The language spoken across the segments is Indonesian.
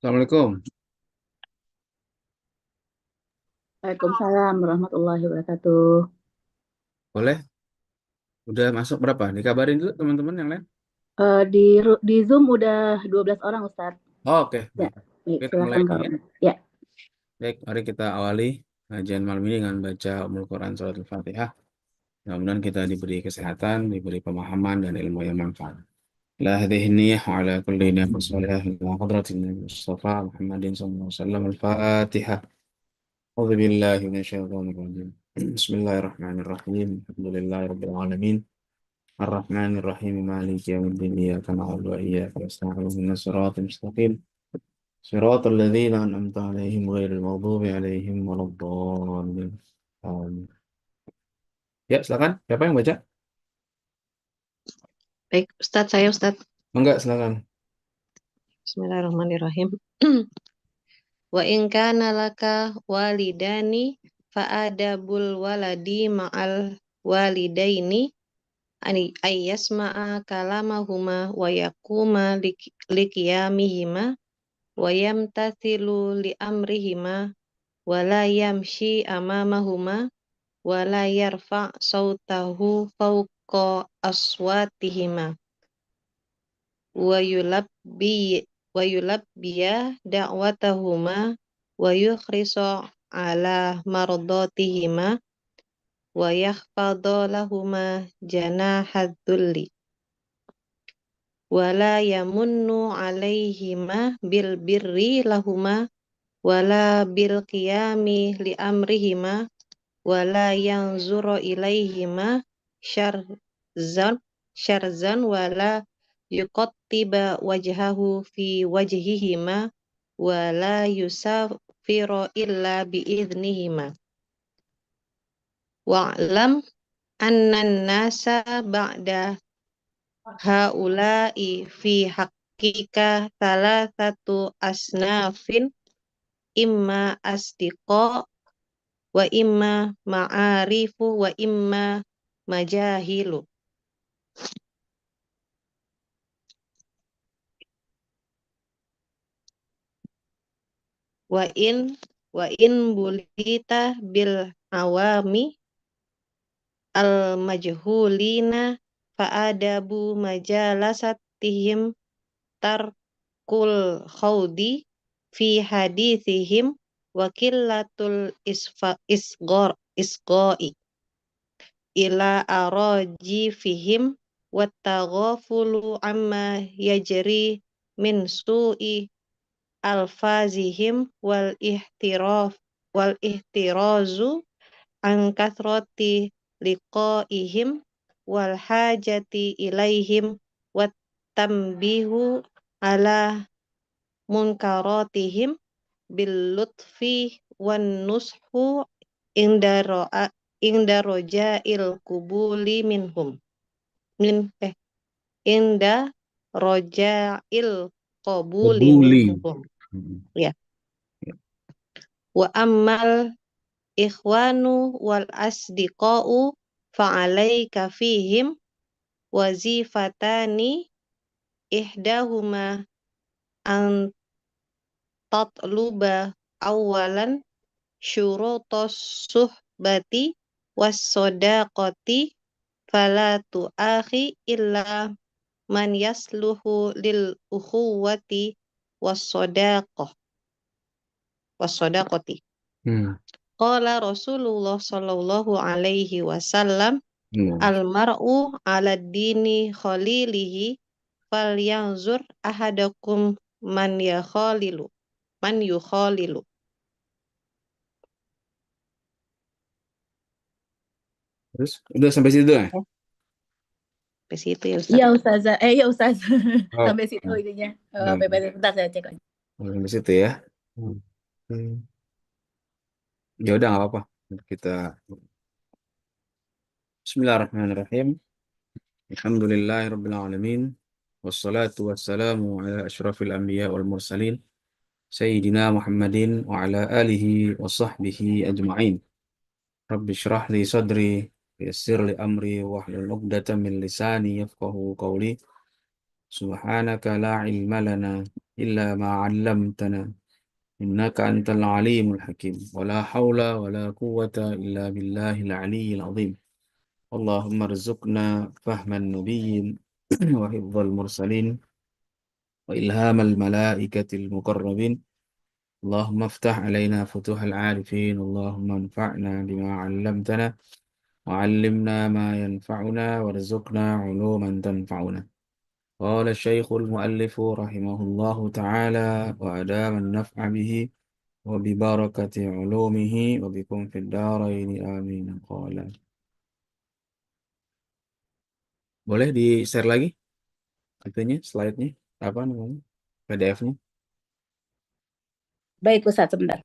Assalamualaikum. Waalaikumsalam warahmatullahi wabarakatuh. Boleh? Udah masuk berapa? Dikabarin dulu teman-teman yang lain. Di Zoom udah 12 orang, Ustadz. Oh, oke, Ya, baik. baik, Kita mulai silakan lagi kalau ya. ya. Baik, mari kita awali kajian malam ini dengan baca Ummul Quran Surat Al-Fatihah. Mudah-mudahan kita diberi kesehatan, diberi pemahaman dan ilmu yang manfaat. La hadhihi niyyah wa ala kulli niyatin shalihah ila hadratin Nabi Mustafa Muhammadin sallallahu alaihi wasallam. Al-Fatihah. A'udzu billahi minasyaitonir rajim. Bismillahirrahmanirrahim. Alhamdulillahirabbil alamin. الرحمن الرحيم مالك يوم الدين إياك نعبد وإياك نستعين اهدنا الصراط المستقيم صراط الذين أنعمت عليهم غير المغضوب عليهم ولا الضالين آمين. Ya, silakan. Siapa yang baca? Baik, Ustadz, saya Ustadz. Enggak, silakan. Bismillahirrahmanirrahim. Wa in kana laka walidani fa adabul waladi ma'al walidaini ani ayyasma'a kalamahuma wa yakuma likiyamihima wa yamtathilu li amrihima wa la yamshi amamahuma wa la yarfa' sautahu fawqa aswatihima wa yulabbi wa yulabbiya da'watahuma wa yukhrisa ala mardatihima wa yakhfadha lahuma janahadzulli wa la yamunnu alaihima bil birri lahuma wa la bil qiyami li amrihima wa la yanzuru ilaihima syarzan syarzan wa la yuqattiba wajhahu fi wajhihima wa la yusafiru illa biidnihima wa'lam annan nasa ba'da haula'i fi haqqika thalathatu asnafin imma asdiqa wa imma ma'arifu wa imma majahilu. Wa in bulita bil awami al majhulina fa adabu majalasatihim tarkul khawdi fi hadithihim wa qillatul isgoi ila arajifihim wa taghafulu amma yajri min su'i alfazihim wal ihtirazu an kathrati liqaihim wal hajati ilaihim wat tambihu ala munkaratihim bil lutfi wan nushu inda rojail kubuli minhum min inda rojail qabuli Qabuli. minhum ya. Wa ammal ikhwanu wal asdiqa'u fa'alaika fihim wazifatani ihdahuma an tatluba awalan syurutus suhbati was sodaqati fala tu'akhi illa man yasluhu lil ukhuwati was sodaqati. Hmm. Qala Rasulullah sallallahu alaihi wasallam Hmm. almar'u ala dini khalilihi falyanzur ahadakum man yukhalilu. Terus udah sampai situ ya? Sampai situ ya Ustaz. Iya, Ustazah. Iya, Ustaz. Oh, Sampai situ ininya. nah, Bentar saya cek lagi. sampai situ ya. Hmm. Hmm. Ya udah nggak apa-apa. Kita Bismillahirrahmanirrahim. Alhamdulillahirabbil alamin. Wassalatu wassalamu ala asyrafil anbiya wal mursalin sayyidina Muhammadin wa ala alihi wa sahbihi ajma'in. Rabbi shrah li sadri yassir li amri wahlul 'uqdatam min lisani yafqahu qawli. Subhanaka la ilma lana illa ma 'allamtana innaka antal alimul hakim. Wa la haula wa la quwwata illa billahil aliyyil azim. Allahumma rzuqna fahman nabiyyin wa hifdzal mursalin wa ilhamal malaikatil muqarrabin. اللهم افتح علينا فتوح العارفين اللهم انفعنا بما علمتنا وعلمنا ما ينفعنا وارزقنا علوما تنفعنا. قال الشيخ المؤلف رحمه الله تعالى وأدام النفع به وببركة علومه وبكم في الدارين آمين. قال boleh di share lagi itunya slide-nya apa namanya PDF-nya. Baik Ustaz, sebentar.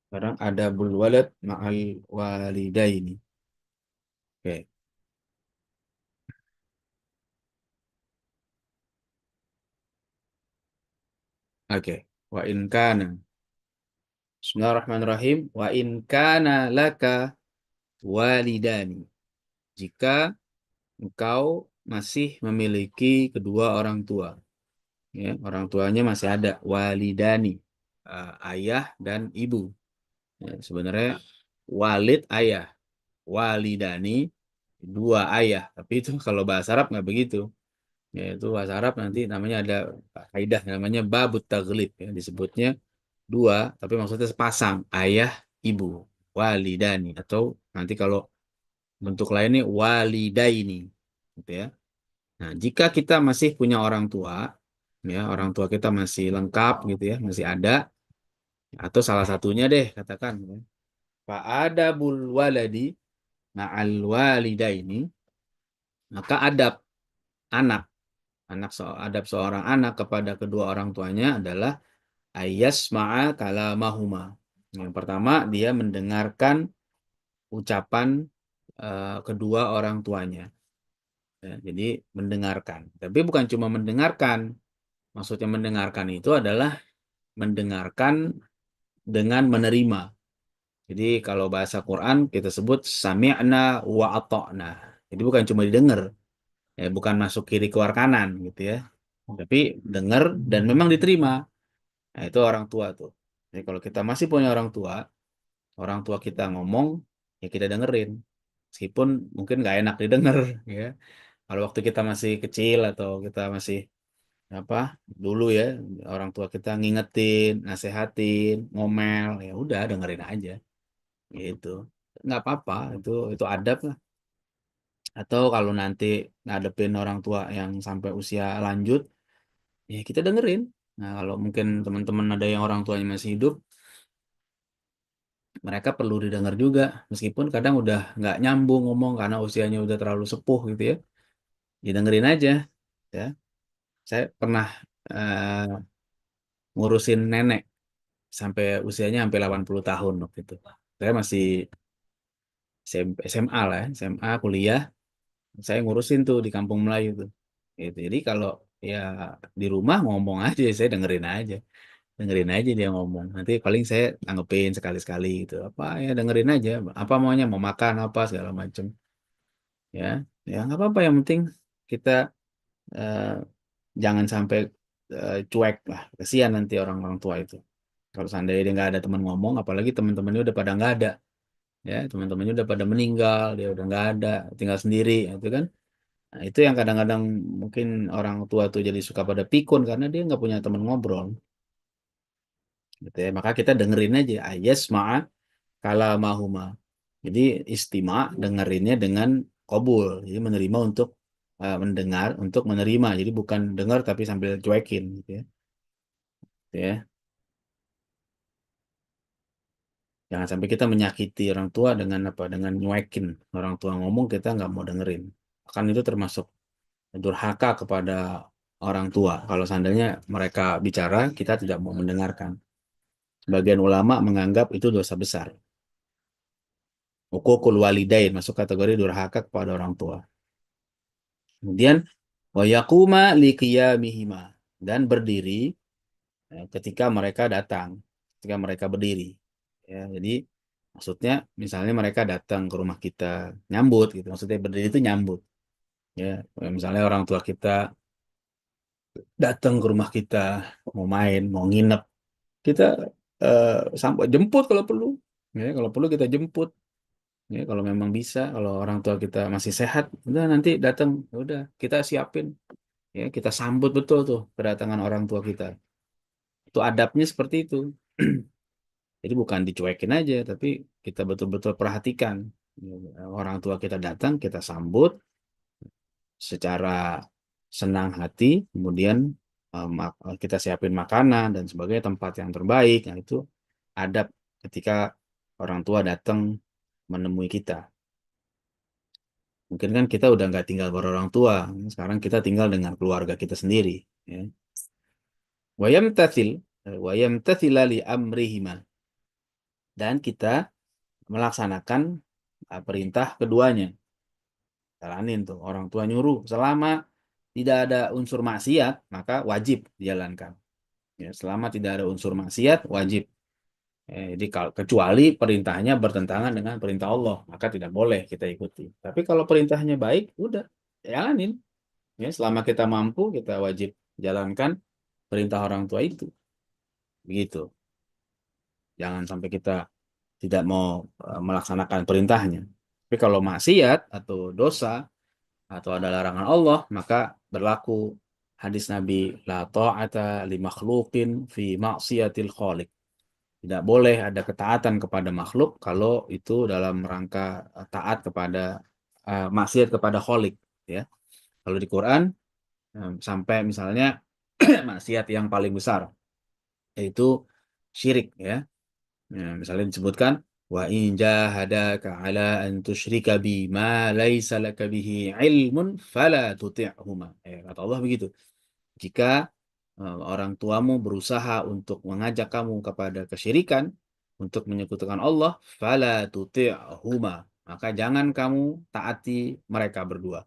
Sekarang ada bul walad ma'al walidaini. Oke. Oke. Wa in kana. Bismillahirrahmanirrahim. Wa in kana laka walidani. Jika engkau masih memiliki kedua orang tua. Ya, orang tuanya masih ada. Walidani. Ayah dan ibu. Ya, sebenarnya walid ayah. Walidani dua ayah. Tapi itu kalau bahasa Arab nggak begitu. Yaitu bahasa Arab nanti namanya ada kaidah namanya babut taglib ya, disebutnya dua tapi maksudnya sepasang ayah ibu walidani atau nanti kalau bentuk lainnya walidaini gitu ya. Nah, jika kita masih punya orang tua ya, orang tua kita masih lengkap gitu ya, masih ada atau salah satunya deh katakan ya. Fa adabul waladi ma'al walidaini, maka adab anak adab seorang anak kepada kedua orang tuanya adalah ayasma'a kalamahuma. Yang pertama, dia mendengarkan ucapan kedua orang tuanya. Ya, jadi mendengarkan. Tapi bukan cuma mendengarkan. Maksudnya mendengarkan itu adalah mendengarkan dengan menerima. Jadi kalau bahasa Quran kita sebut sami'na wa ata'na. Jadi bukan cuma didengar, ya bukan masuk kiri keluar kanan gitu ya. Tapi dengar dan memang diterima. Nah, itu orang tua tuh. Jadi kalau kita masih punya orang tua kita ngomong, ya kita dengerin. Meskipun mungkin nggak enak didengar, ya. Kalau waktu kita masih kecil atau kita masih apa dulu ya, orang tua kita ngingetin, nasehatin, ngomel, ya udah dengerin aja, gitu. Nggak apa-apa, itu adab lah. Atau kalau nanti ngadepin orang tua yang sampai usia lanjut, ya kita dengerin. Nah, kalau mungkin teman-teman ada yang orang tuanya masih hidup, mereka perlu didengar juga, meskipun kadang udah nggak nyambung ngomong karena usianya udah terlalu sepuh gitu ya. Didengerin aja, ya. Saya pernah ngurusin nenek sampai usianya hampir 80 tahun waktu itu. Saya masih SMA lah, ya, SMA kuliah, saya ngurusin tuh di Kampung Melayu tuh. Gitu. Jadi kalau ya di rumah ngomong aja, saya dengerin aja dia ngomong. Nanti paling saya tanggepin sekali-sekali gitu. Apa ya dengerin aja. Apa maunya mau makan apa segala macem. Ya, ya nggak apa-apa. Yang penting kita eh, jangan sampai cuek lah. Kasihan nanti orang-orang tua itu. Kalau seandainya dia nggak ada teman ngomong, apalagi teman-temannya udah pada nggak ada. Ya, teman-temannya udah pada meninggal, dia udah nggak ada, tinggal sendiri, itu kan. Nah, itu yang kadang-kadang mungkin orang tua tuh jadi suka pada pikun karena dia nggak punya teman ngobrol. Gitu ya. Maka kita dengerin aja ayas ma'a kalamahuma. Jadi istima dengerinnya dengan qabul. Jadi menerima untuk mendengar untuk menerima. Jadi bukan dengar tapi sambil cuekin gitu ya. Gitu ya. Jangan sampai kita menyakiti orang tua dengan apa? Dengan nyuekin orang tua ngomong kita nggak mau dengerin. Kan itu termasuk durhaka kepada orang tua. Kalau seandainya mereka bicara kita tidak mau mendengarkan. Sebagian ulama menganggap itu dosa besar. Uququl walidain masuk kategori durhaka kepada orang tua. Kemudian wa yaquma liqiyamihima dan berdiri ketika mereka datang, ketika mereka berdiri. Ya, jadi Maksudnya misalnya mereka datang ke rumah kita nyambut gitu. Maksudnya berdiri itu nyambut. Ya, misalnya orang tua kita datang ke rumah kita mau main, mau nginep, kita sampai jemput kalau perlu. Ya, kalau perlu kita jemput. Ya, kalau memang bisa, kalau orang tua kita masih sehat, udah nanti datang, ya udah kita siapin. Ya, kita sambut betul tuh kedatangan orang tua kita. Itu adabnya seperti itu. Jadi bukan dicuekin aja, tapi kita betul-betul perhatikan. Orang tua kita datang, kita sambut secara senang hati, kemudian kita siapin makanan dan sebagainya, tempat yang terbaik. Nah, itu adab ketika orang tua datang menemui kita. Mungkin kan kita udah nggak tinggal bareng orang tua, sekarang kita tinggal dengan keluarga kita sendiri. Ya. Wayamtathil, wayamtathila li amrihima. Dan kita melaksanakan perintah keduanya. Jalanin tuh, orang tua nyuruh. Selama tidak ada unsur maksiat, maka wajib dijalankan. Ya, selama tidak ada unsur maksiat, wajib. Jadi kalau kecuali perintahnya bertentangan dengan perintah Allah, maka tidak boleh kita ikuti. Tapi kalau perintahnya baik, udah jalanin. Ya, selama kita mampu, kita wajib jalankan perintah orang tua itu. Begitu. Jangan sampai kita tidak mau melaksanakan perintahnya. Tapi kalau maksiat atau dosa atau ada larangan Allah, maka berlaku hadis Nabi, la ta'ata li makhluqin fi maksiatil khaliq. Tidak boleh ada ketaatan kepada makhluk kalau itu dalam rangka taat kepada maksiat kepada khalik, ya. Kalau di Quran sampai misalnya maksiat yang paling besar yaitu syirik, ya. Misalnya disebutkan wa in jahadaka ala an tusyrika bi ma laisa laka bihi ilmun fala tuti'huma. Kata Allah begitu. Jika orang tuamu berusaha untuk mengajak kamu kepada kesyirikan, untuk menyekutukan Allah, fala tuti'huma. Maka jangan kamu taati mereka berdua.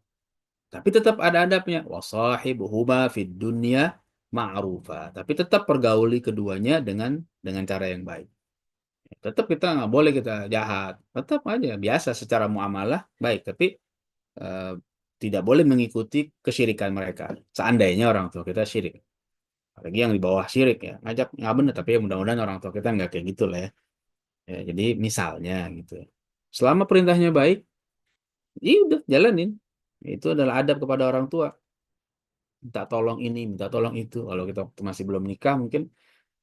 Tapi tetap ada adabnya. Wasahibuhuma fid dunya ma'rufa. Tapi tetap pergauli keduanya dengan cara yang baik. Tetap kita nggak boleh kita jahat. Tetap aja biasa secara muamalah baik. Tapi eh, tidak boleh mengikuti kesyirikan mereka. Seandainya orang tua kita syirik. Apalagi yang di bawah syirik ya. Ngajak nggak benar. Tapi ya mudah-mudahan orang tua kita nggak kayak gitu lah ya. Ya, jadi misalnya gitu. Selama perintahnya baik, ya udah jalanin. Itu adalah adab kepada orang tua. Minta tolong ini, minta tolong itu. Kalau kita waktu masih belum nikah, mungkin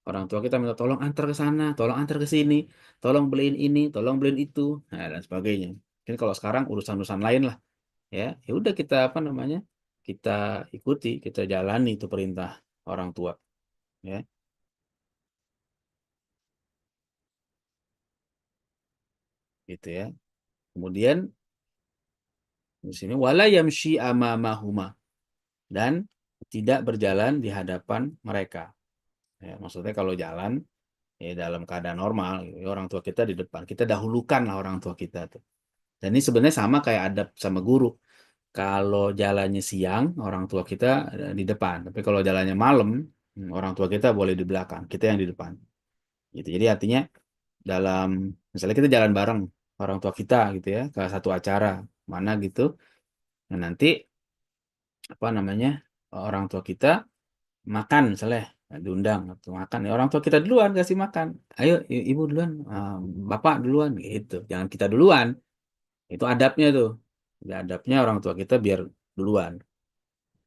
orang tua kita minta tolong antar ke sana, tolong antar ke sini, tolong beliin ini, tolong beliin itu, nah, dan sebagainya. Mungkin kalau sekarang urusan-urusan lain lah, ya, ya udah kita apa namanya, kita ikuti, kita jalani itu perintah orang tua, ya, gitu ya. Kemudian di sini wala yamshi amamahuma dan tidak berjalan di hadapan mereka. Ya, maksudnya kalau jalan ya dalam keadaan normal, ya, orang tua kita di depan, kita dahulukan lah orang tua kita tuh. Dan ini sebenarnya sama kayak adab sama guru. Kalau jalannya siang, orang tua kita di depan. Tapi kalau jalannya malam, orang tua kita boleh di belakang, kita yang di depan. Gitu. Jadi artinya dalam misalnya kita jalan bareng orang tua kita gitu ya ke satu acara mana gitu. Nah, nanti apa namanya? Orang tua kita makan misalnya diundang atau makan ya orang tua kita duluan kasih makan. Ayo ibu duluan, bapak duluan gitu. Jangan kita duluan. Itu adabnya tuh. Ya, adabnya orang tua kita biar duluan.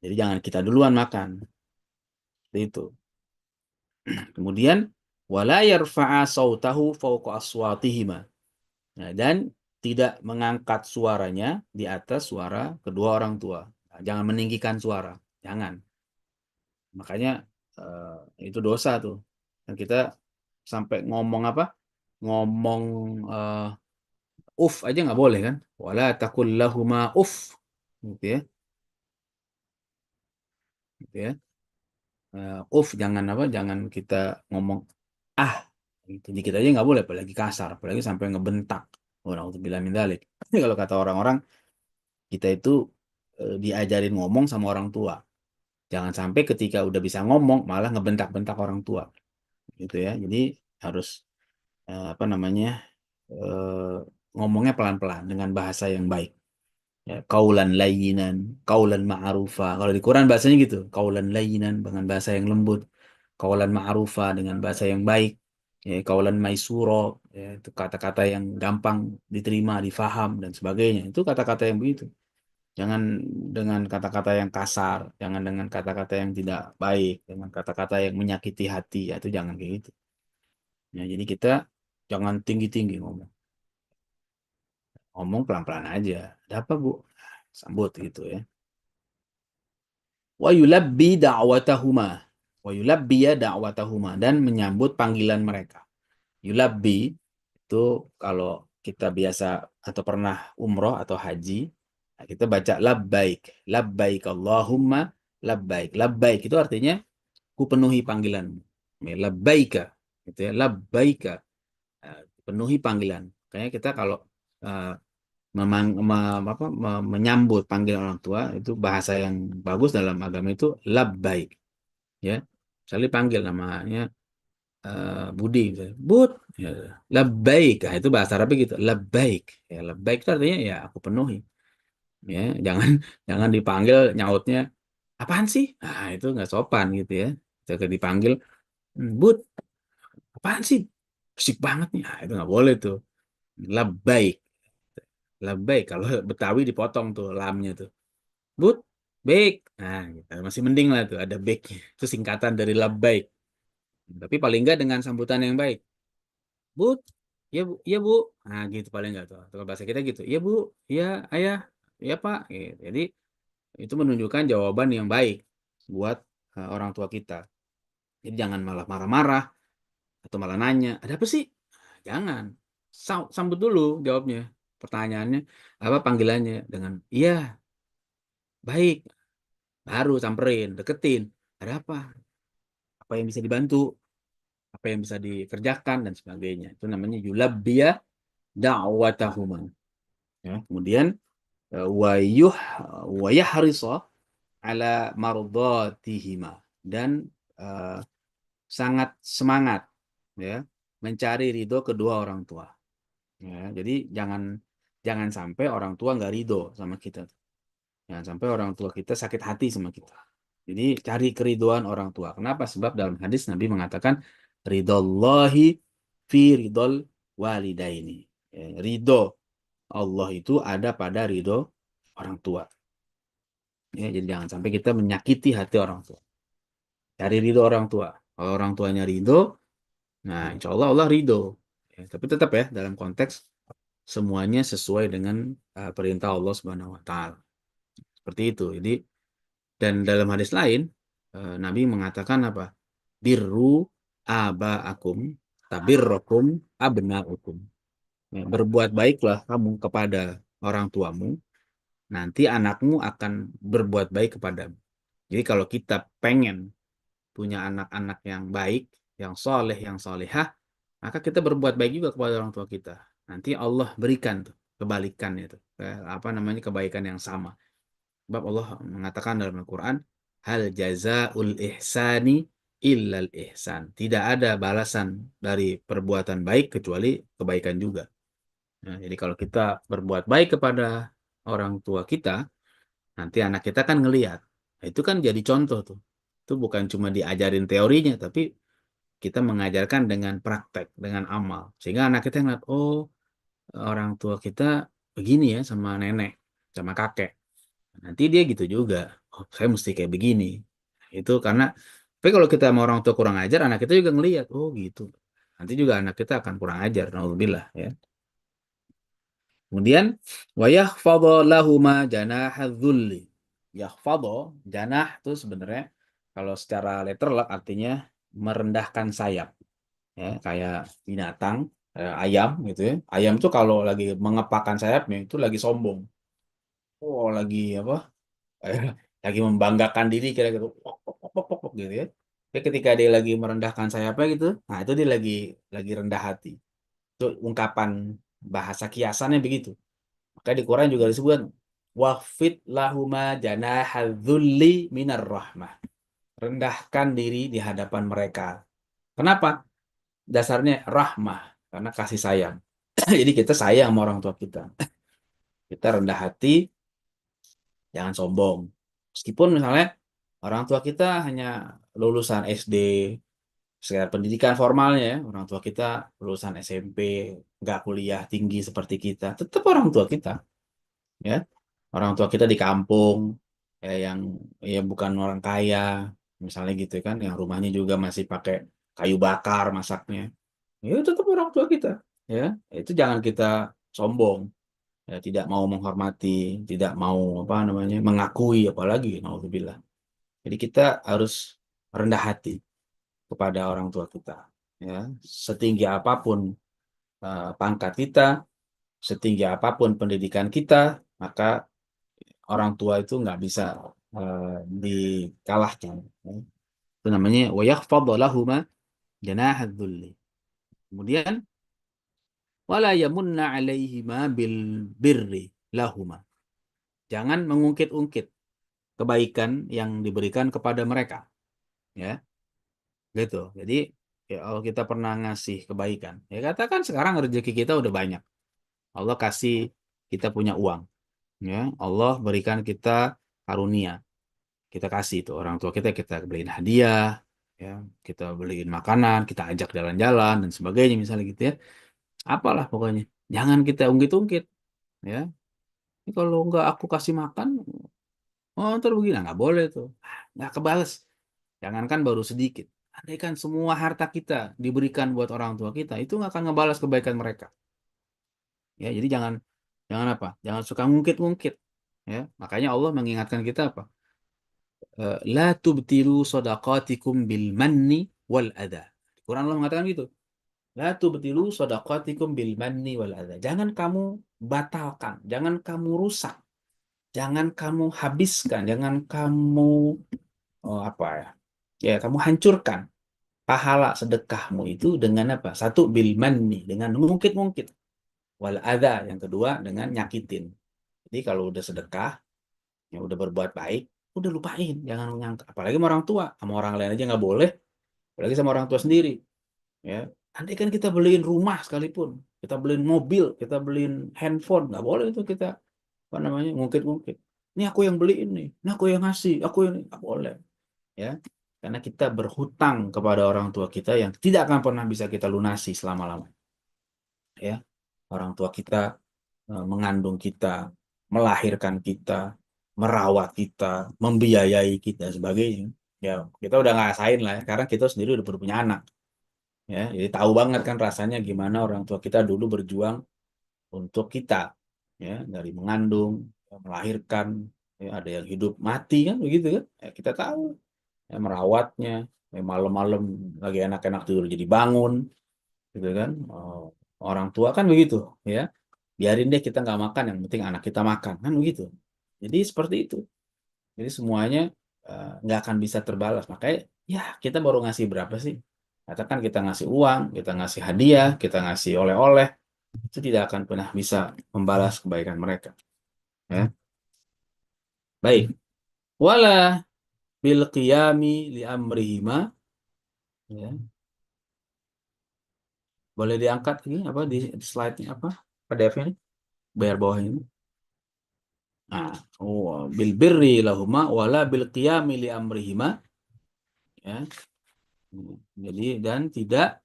Jadi jangan kita duluan makan. Seperti itu. Kemudian wala yarfa'a sautahu fawqa aswatihima. Nah, dan tidak mengangkat suaranya di atas suara kedua orang tua. Nah, jangan meninggikan suara. Jangan. Makanya itu dosa tuh. Dan kita sampai ngomong apa? Ngomong aja nggak boleh kan? Wala takul lahuma gitu ya. Gitu ya. Jangan apa? Jangan kita ngomong ah gitu. Dikit aja nggak boleh, apalagi kasar, apalagi sampai ngebentak. Na'udzubillah min dzalik. Kalau kata orang-orang, kita itu diajarin ngomong sama orang tua. Jangan sampai ketika udah bisa ngomong malah ngebentak-bentak orang tua, gitu ya. Jadi harus apa namanya eh, ngomongnya pelan-pelan dengan bahasa yang baik. Ya, kaulan layyinan, kaulan ma'rufa. Kalau di Quran bahasanya gitu, kaulan layyinan dengan bahasa yang lembut, kaulan ma'rufa dengan bahasa yang baik, ya, kaulan maisuro, ya, itu kata-kata yang gampang diterima, difaham dan sebagainya. Itu kata-kata yang begitu. Jangan dengan kata-kata yang kasar, jangan dengan kata-kata yang tidak baik, dengan kata-kata yang menyakiti hati, ya, itu jangan kayak gitu. Ya, jadi kita jangan tinggi-tinggi ngomong. Ngomong pelan-pelan aja. Ada apa, Bu? Sambut gitu ya. Wa yulabbi da'watahuma. Wa yulabbi ya da'watahuma. Dan menyambut panggilan mereka. Yulabbi itu kalau kita biasa atau pernah umroh atau haji, nah kita baca labbaik. Labbaik Allahumma labbaik. Labbaik itu artinya ku penuhi panggilanmu. Ya, labbaika. Gitu ya. Labbaika. Nah, penuhi panggilan. Kayaknya kita kalau eh, menyambut panggilan orang tua itu bahasa yang bagus dalam agama itu labbaik ya. Misalnya panggil namanya Budi misalnya, Bud ya, labbaik. Nah, itu bahasa Arabnya gitu, labbaik. Ya, labbaik itu artinya ya aku penuhi. Ya, jangan jangan dipanggil nyautnya apaan sih? Nah, itu nggak sopan gitu ya. Jika dipanggil Bud, apaan sih? Berisik banget nih. Nah, itu nggak boleh tuh. Labbaik. Labbaik kalau Betawi dipotong tuh lamnya tuh. Bud, baik. Nah, gitu. Masih mending lah tuh ada baik. Itu singkatan dari labbaik. Tapi paling enggak dengan sambutan yang baik. Bud, ya Bu, ya Bu. Nah, gitu paling enggak tuh. Kalau bahasa kita gitu. Ya Bu, ya Ayah, ya Pak. Gitu. Jadi itu menunjukkan jawaban yang baik buat orang tua kita. Jadi jangan malah marah-marah atau malah nanya, ada apa sih? Jangan. Sambut dulu jawabnya. Pertanyaannya, apa panggilannya dengan iya, baik. Baru samperin, deketin. Ada apa? Apa yang bisa dibantu? Apa yang bisa dikerjakan dan sebagainya. Itu namanya yulabbiya da'watahuma. Ya, kemudian wayuh wayahrisa ala mardatihima dan eh, sangat semangat ya mencari ridho kedua orang tua. Ya, jadi jangan jangan sampai orang tua nggak ridho sama kita. Jangan sampai orang tua kita sakit hati sama kita. Jadi cari keriduan orang tua. Kenapa? Sebab dalam hadis Nabi mengatakan ridallahi fi ridol walidaini. Ya, ridho Allah itu ada pada ridho orang tua. Ya, jadi jangan sampai kita menyakiti hati orang tua. Cari ridho orang tua. Kalau orang tuanya ridho, nah insya Allah Allah ridho. Ya, tapi tetap ya dalam konteks semuanya sesuai dengan perintah Allah Subhanahu Wa Taala. Seperti itu. Jadi dan dalam hadis lain Nabi mengatakan apa? Birru abaakum tabirrokum abnaukum. Ya, berbuat baiklah kamu kepada orang tuamu, nanti anakmu akan berbuat baik kepadamu. Jadi kalau kita pengen punya anak-anak yang baik, yang soleh, yang solehah, maka kita berbuat baik juga kepada orang tua kita. Nanti Allah berikan tuh kebalikannya tuh, apa namanya kebaikan yang sama. Sebab Allah mengatakan dalam Al-Quran, hal jazaul ihsani illal ihsan. Tidak ada balasan dari perbuatan baik kecuali kebaikan juga. Nah, jadi kalau kita berbuat baik kepada orang tua kita, nanti anak kita kan ngelihat. Nah, itu kan jadi contoh tuh. Itu bukan cuma diajarin teorinya, tapi kita mengajarkan dengan praktek, dengan amal. Sehingga anak kita ngeliat, oh orang tua kita begini ya sama nenek, sama kakek. Nanti dia gitu juga. Oh, saya mesti kayak begini. Itu karena, tapi kalau kita sama orang tua kurang ajar, anak kita juga ngelihat, oh gitu. Nanti juga anak kita akan kurang ajar, naudzubillah ya. Kemudian wa yakhfadha lahuma janahadzulli. Yakhfadha janah itu sebenarnya kalau secara letterlock artinya merendahkan sayap. Ya, kayak binatang, ayam gitu ya. Ayam tuh kalau lagi mengepakkan sayapnya itu lagi sombong. Oh, lagi apa? Eh, lagi membanggakan diri kira-kira pok, pok, pok, pok, pok, pok, gitu ya. Tapi ketika dia lagi merendahkan sayapnya gitu, nah itu dia lagi rendah hati. Itu ungkapan bahasa kiasannya begitu. Maka di Quran juga disebut wafid lahuma janahadzulli minar rahmah. Rendahkan diri di hadapan mereka. Kenapa? Dasarnya rahmah, karena kasih sayang. Jadi kita sayang sama orang tua kita. Kita rendah hati, jangan sombong. Meskipun misalnya orang tua kita hanya lulusan SD, sekedar pendidikan formalnya ya, orang tua kita lulusan SMP, nggak kuliah tinggi seperti kita, tetap orang tua kita, ya. Orang tua kita di kampung, ya, yang ya bukan orang kaya, misalnya gitu kan, yang rumahnya juga masih pakai kayu bakar masaknya, ya tetap orang tua kita, ya. Itu jangan kita sombong, ya, tidak mau menghormati, tidak mau apa namanya mengakui, apalagi naudzubillah. Jadi kita harus rendah hati kepada orang tua kita, ya. Setinggi apapun pangkat kita, setinggi apapun pendidikan kita, maka orang tua itu nggak bisa dikalahkan, ya. Itu namanya wa yakhfadhu lahuma janahadz dzulli. Kemudian wala yamunna alaihima bil birri lahuma. Jangan mengungkit-ungkit kebaikan yang diberikan kepada mereka, ya. Gitu. Jadi ya, kalau kita pernah ngasih kebaikan, ya katakan sekarang rezeki kita udah banyak. Allah kasih kita punya uang, ya. Allah berikan kita karunia. Kita kasih itu orang tua kita, kita beliin hadiah, ya, kita beliin makanan, kita ajak jalan-jalan dan sebagainya misalnya gitu ya. Apalah pokoknya. Jangan kita ungkit-ungkit, ya. Ini kalau nggak aku kasih makan, oh ntar begini, nggak boleh tuh. Nggak kebales. Jangankan baru sedikit. Andaikan semua harta kita diberikan buat orang tua kita, itu nggak akan ngebalas kebaikan mereka. Ya, jadi jangan jangan apa? Jangan suka ngungkit-ngungkit. Ya, makanya Allah mengingatkan kita apa? La tubtilu sadaqatikum bil manni wal adha. Quran Allah mengatakan gitu. La tubtilu sadaqatikum bil manni wal adha. Jangan kamu batalkan, jangan kamu rusak, jangan kamu habiskan, jangan kamu apa ya? Ya, kamu hancurkan pahala sedekahmu itu dengan apa? Satu bil manni, dengan mungkit-mungkit. Wal adha, yang kedua dengan nyakitin. Jadi kalau udah sedekah, yang udah berbuat baik, udah lupain, jangan nyangka. Apalagi sama orang tua, sama orang lain aja nggak boleh, apalagi sama orang tua sendiri. Ya, andai kan kita beliin rumah sekalipun, kita beliin mobil, kita beliin handphone, nggak boleh itu kita apa namanya ngungkit-ngungkit. Ini aku yang beliin nih, ini aku yang ngasih, aku yang nggak boleh, ya. Karena kita berhutang kepada orang tua kita yang tidak akan pernah bisa kita lunasi selama-lamanya. Ya, orang tua kita mengandung kita, melahirkan kita, merawat kita, membiayai kita sebagainya. Ya, kita udah ngerasain lah ya, karena kita sendiri udah punya anak. Ya, jadi tahu banget kan rasanya gimana orang tua kita dulu berjuang untuk kita. Ya, dari mengandung, ya, melahirkan, ya, ada yang hidup mati kan begitu kan. Ya, kita tahu, ya, merawatnya, ya, malam-malam lagi enak-enak tidur jadi bangun, gitu kan. Orang tua kan begitu, ya. Biarin deh kita nggak makan, yang penting anak kita makan kan begitu. Jadi seperti itu. Jadi semuanya nggak akan bisa terbalas. Makanya ya kita baru ngasih berapa sih? Katakan kita ngasih uang, kita ngasih hadiah, kita ngasih oleh-oleh, itu tidak akan pernah bisa membalas kebaikan mereka. Ya. Baik. Wala bil qiyami li amrihima. Ya. Boleh diangkat ini apa di slide-nya apa? PDF-nya ini, bayar bawah ini. Nah, bil birri lahuma wala bil qiyami li amrihima, ya. Jadi dan tidak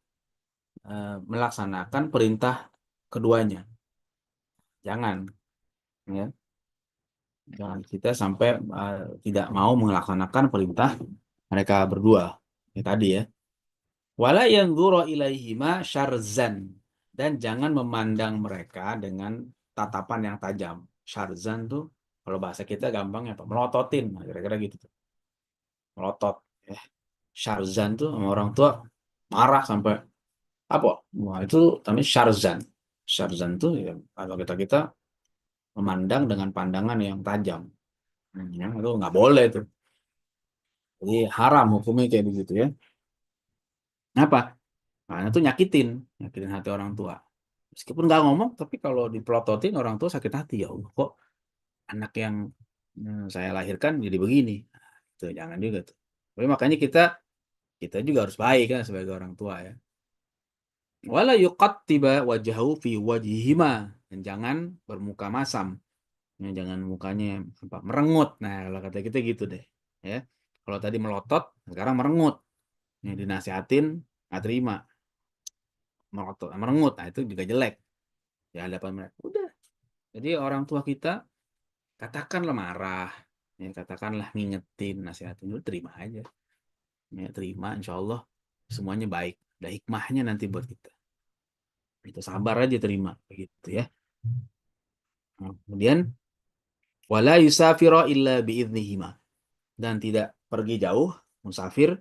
melaksanakan perintah keduanya. Jangan, ya. Jangan kita sampai tidak mau melaksanakan perintah mereka berdua. Ini tadi ya. Wala yanzura ilaihima syarzan, dan jangan memandang mereka dengan tatapan yang tajam. Syarzan tuh kalau bahasa kita gampangnya apa? Melototin, nah, kira-kira gitu tuh. Melotot. Syarzan tuh sama orang tua marah sampai apa? Wah, itu namanya syarzan. Syarzan tuh ya, kalau kita memandang dengan pandangan yang tajam. Ya, itu nggak boleh tuh. Jadi haram hukumnya kayak begitu ya. Kenapa? Karena itu nyakitin hati orang tua. Meskipun nggak ngomong, tapi kalau dipelototin orang tua sakit hati, ya Allah, kok anak yang saya lahirkan jadi begini. Tuh jangan juga tuh. Tapi makanya kita juga harus baik kan sebagai orang tua ya. Wala yuqattiba wajahu fi wajhihima, dan jangan bermuka masam. Ya, jangan mukanya apa merengut. Nah, kalau kata kita gitu deh, ya. Kalau tadi melotot, sekarang merengut. Ya, dinasihatin nggak terima, melotot, merengut. Nah, itu juga jelek di hadapan mereka. Udah. Jadi orang tua kita katakanlah marah, ya, katakanlah ngingetin, nasihatin, lu terima aja. Ya, terima, insya Allah semuanya baik. Ada hikmahnya nanti buat kita. Itu sabar aja terima, begitu ya. Nah, kemudian wala yusafira illa biiznihima, dan tidak pergi jauh musafir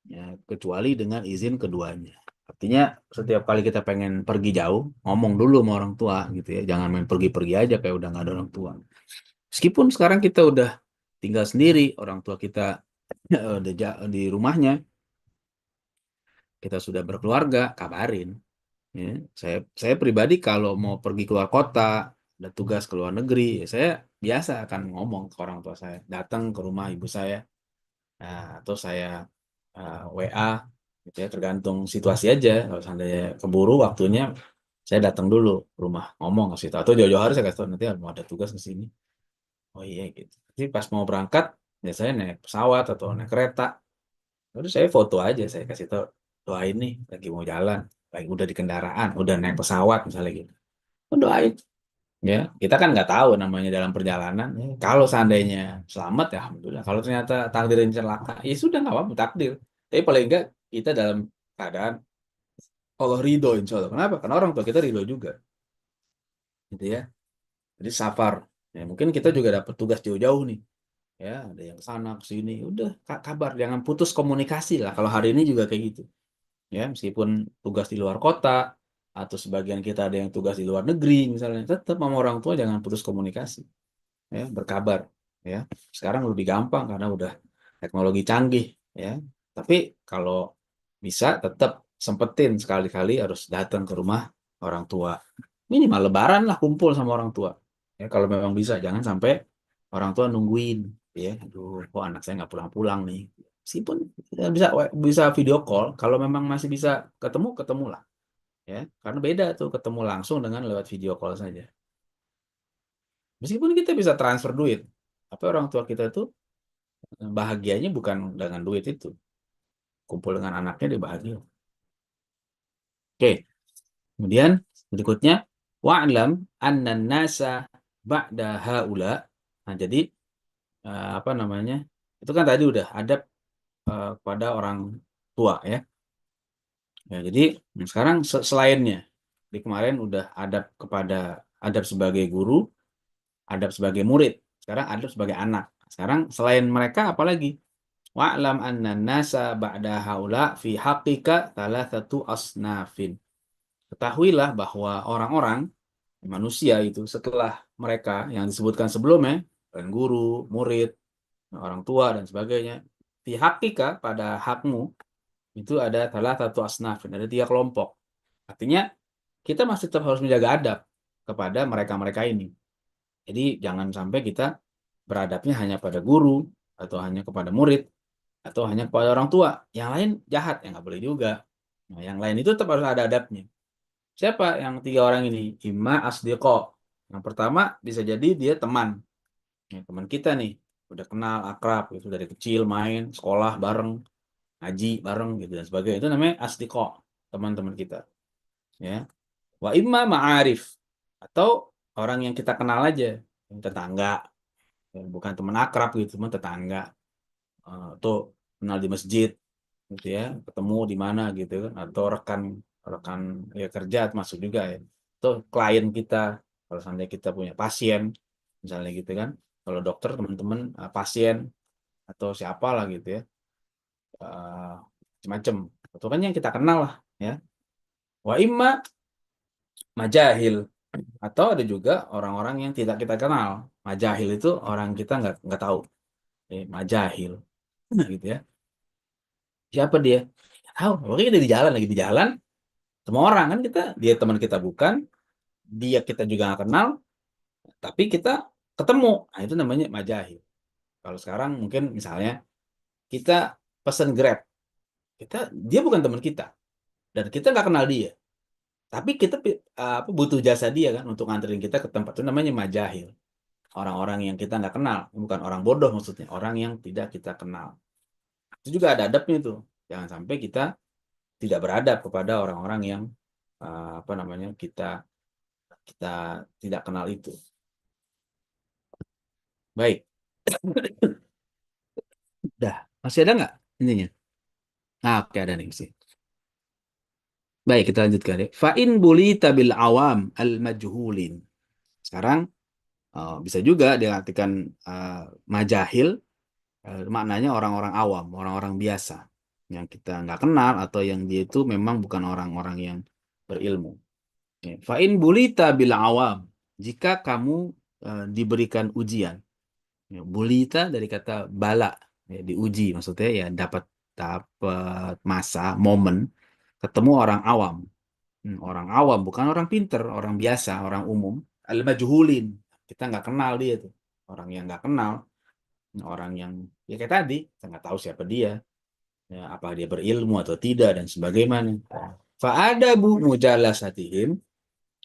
ya, kecuali dengan izin keduanya. Artinya setiap kali kita pengen pergi jauh, ngomong dulu sama orang tua gitu ya. Jangan main pergi-pergi aja kayak udah nggak ada orang tua. Meskipun sekarang kita udah tinggal sendiri, orang tua kita udah di rumahnya, kita sudah berkeluarga, kabarin. Ya. Saya pribadi kalau mau pergi keluar kota, ada tugas ke luar negeri, ya saya biasa akan ngomong ke orang tua saya, datang ke rumah ibu saya, atau saya WA, gitu ya, tergantung situasi aja. Kalau seandainya keburu waktunya, saya datang dulu ke rumah, ngomong ke situ. Atau jauh-jauh hari saya kasih tahu, nanti mau ada tugas ke sini. Oh iya gitu. Jadi pas mau berangkat, ya saya naik pesawat atau naik kereta. Lalu saya foto aja, saya kasih tahu, doain nih, lagi mau jalan, lagi udah di kendaraan, udah naik pesawat misalnya gitu. Oh, doain. Ya, kita kan nggak tahu namanya dalam perjalanan. Ya, kalau seandainya selamat ya alhamdulillah. Kalau ternyata takdirnya celaka, ya sudah nggak apa-apa takdir. Tapi paling enggak kita dalam keadaan Allah ridho insya Allah. Kenapa? Karena orang tua kita ridho juga, gitu ya. Jadi safar. Ya, mungkin kita juga dapat tugas jauh-jauh nih. Ya, ada yang ke sana ke sini. Udah kabar, jangan putus komunikasi lah. Kalau hari ini juga kayak gitu. Ya, meskipun tugas di luar kota atau sebagian kita ada yang tugas di luar negeri misalnya, tetap sama orang tua jangan putus komunikasi. Ya, berkabar ya. Sekarang lebih gampang karena udah teknologi canggih ya. Tapi kalau bisa tetap sempetin sekali-kali harus datang ke rumah orang tua. Minimal lebaran lah kumpul sama orang tua. Ya, kalau memang bisa jangan sampai orang tua nungguin ya. Aduh, kok anak saya nggak pulang-pulang nih. Meskipun ya bisa bisa video call, kalau memang masih bisa ketemu ketemulah ya. Karena beda tuh ketemu langsung dengan lewat video call saja. Meskipun kita bisa transfer duit, tapi orang tua kita tuh bahagianya bukan dengan duit itu. Kumpul dengan anaknya dia bahagia. Oke, kemudian berikutnya wa'lam anna nasa ba'da haula. Nah, jadi apa namanya? Itu kan tadi udah adab kepada orang tua ya. Ya, jadi sekarang selainnya di kemarin udah adab sebagai guru, adab sebagai murid, sekarang adab sebagai anak. Sekarang selain mereka apalagi? Wa'lam anna nasa ba'da haula fi haqqika thalathatu asnafin. Ketahuilah bahwa orang-orang manusia itu setelah mereka yang disebutkan sebelumnya, dan guru, murid, orang tua dan sebagainya, fi haqqika pada hakmu itu ada thalathatu asnafin, ada 3 kelompok. Artinya kita masih tetap harus menjaga adab kepada mereka-mereka ini. Jadi jangan sampai kita beradabnya hanya pada guru atau hanya kepada murid atau hanya kepada orang tua. Yang lain jahat, ya nggak boleh juga. Nah, yang lain itu tetap harus ada adabnya. Siapa yang 3 orang ini? Imma asdiqo. Yang pertama bisa jadi dia teman. Ya, teman kita nih. Udah kenal, akrab, gitu. Dari kecil main, sekolah bareng, ngaji bareng, gitu dan sebagainya. Itu namanya asdiqo. Teman-teman kita. Ya. Wa imma ma'arif. Atau orang yang kita kenal aja. Yang tetangga. Ya, bukan teman akrab gitu, teman tetangga. Atau kenal di masjid. Gitu ya, ketemu di mana gitu kan, atau rekan rekan ya kerja masuk juga ya, atau klien kita kalau seandainya kita punya pasien misalnya gitu kan, kalau dokter teman-teman pasien atau siapa lah gitu ya, macam-macam itu kan yang kita kenal lah ya. Wa imma majahil, atau ada juga orang-orang yang tidak kita kenal. Majahil itu orang kita nggak tahu, majahil gitu ya. Siapa dia? Nggak tahu, pokoknya dia di jalan, lagi di jalan. Semua orang kan kita, dia teman kita bukan, dia kita juga nggak kenal, tapi kita ketemu. Nah, itu namanya majahil. Kalau sekarang mungkin misalnya kita pesen Grab, dia bukan teman kita, dan kita nggak kenal dia. Tapi kita butuh jasa dia kan untuk nganterin kita ke tempat itu namanya majahil. Orang-orang yang kita nggak kenal, bukan orang bodoh maksudnya, orang yang tidak kita kenal. Itu juga ada adabnya tuh. Jangan sampai kita tidak beradab kepada orang-orang yang kita kita tidak kenal itu. Baik. Dah, masih ada nggak ininya? Oke, ada nih sih. Baik, kita lanjutkan ya. Fa'in bulita bil awam al-majhulin. Sekarang bisa juga diartikan majahil, maknanya orang-orang awam, orang-orang biasa yang kita nggak kenal atau yang dia itu memang bukan orang-orang yang berilmu. Ya. Fa'in bulita bil awam. Jika kamu diberikan ujian. Ya, bulita dari kata bala, ya, diuji maksudnya ya dapat masa momen ketemu orang awam. Orang awam bukan orang pinter, orang biasa, orang umum. Al-majhulin. Kita nggak kenal dia tuh. Orang yang nggak kenal, orang yang ya kayak tadi, kita nggak tahu siapa dia, ya, apa dia berilmu atau tidak dan sebagaimana. Fa'adabu mujalasatihim,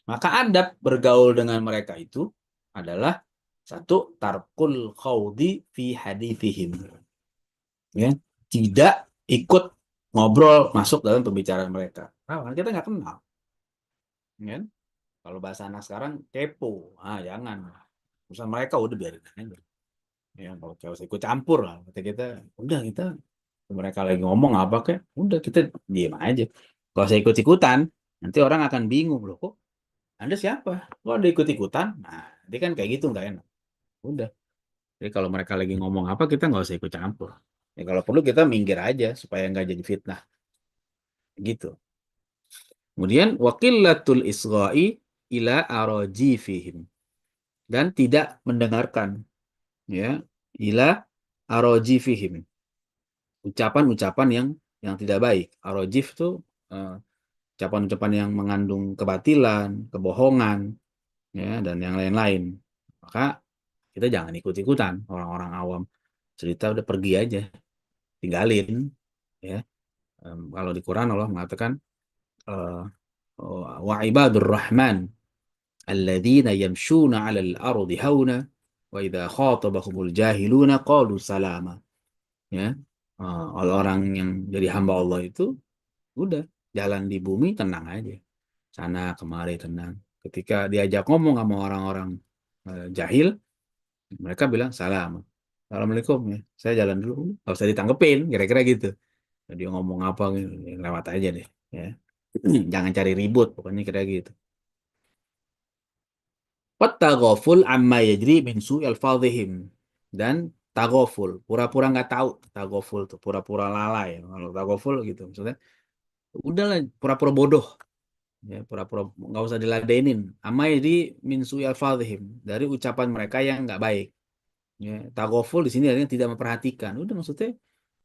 maka adab bergaul dengan mereka itu adalah satu, tarkul khawdi fi hadithihim. Ya, tidak ikut ngobrol masuk dalam pembicaraan mereka. Karena kita nggak kenal. Ya. Kalau bahasa anak sekarang kepo, jangan. Urusan mereka udah biarin aja. Ya, kalau usah ikut campur lah. Kita udah kita mereka lagi ngomong apa kayak, udah kita diem aja. Kalau saya ikut-ikutan, nanti orang akan bingung loh, kok Anda siapa? Kok ada ikut-ikutan? Nah, dia kan kayak gitu nggak enak. Udah. Jadi kalau mereka lagi ngomong apa, kita nggak usah ikut campur. Ya kalau perlu kita minggir aja supaya nggak jadi fitnah. Gitu. Kemudian wakilatul isra'i ila arajifihim, dan tidak mendengarkan ya ila arajifihim, ucapan-ucapan yang tidak baik. Arajif itu ucapan-ucapan yang mengandung kebatilan, kebohongan, ya dan yang lain-lain. Maka kita jangan ikut-ikutan orang-orang awam. Cerita udah pergi aja, tinggalin ya. Kalau di Quran Allah mengatakan wa ibadur rahman alladzina yamshuna 'alal ardi hauna wa idza khatabahumul jahiluna qalu salama. Ya. Orang yang jadi hamba Allah itu udah jalan di bumi tenang aja. Sana kemari tenang. Ketika diajak ngomong sama orang-orang jahil, mereka bilang salam. Assalamualaikum ya. Saya jalan dulu. Nggak usah ditanggepin, kira-kira gitu. Dia ngomong apa lewat aja deh ya. Jangan cari ribut pokoknya kira gitu. Wattaghaful amma yajri min su'il fadhihim, dan taghaful, pura-pura nggak tahu. Taghaful tuh pura-pura lalai. Kalau taghaful gitu maksudnya udahlah pura-pura bodoh ya, pura-pura nggak usah diladenin. Amma yajri min su'il fadhihim, dari ucapan mereka yang nggak baik. Ya, taghaful di sini artinya tidak memperhatikan. Udah maksudnya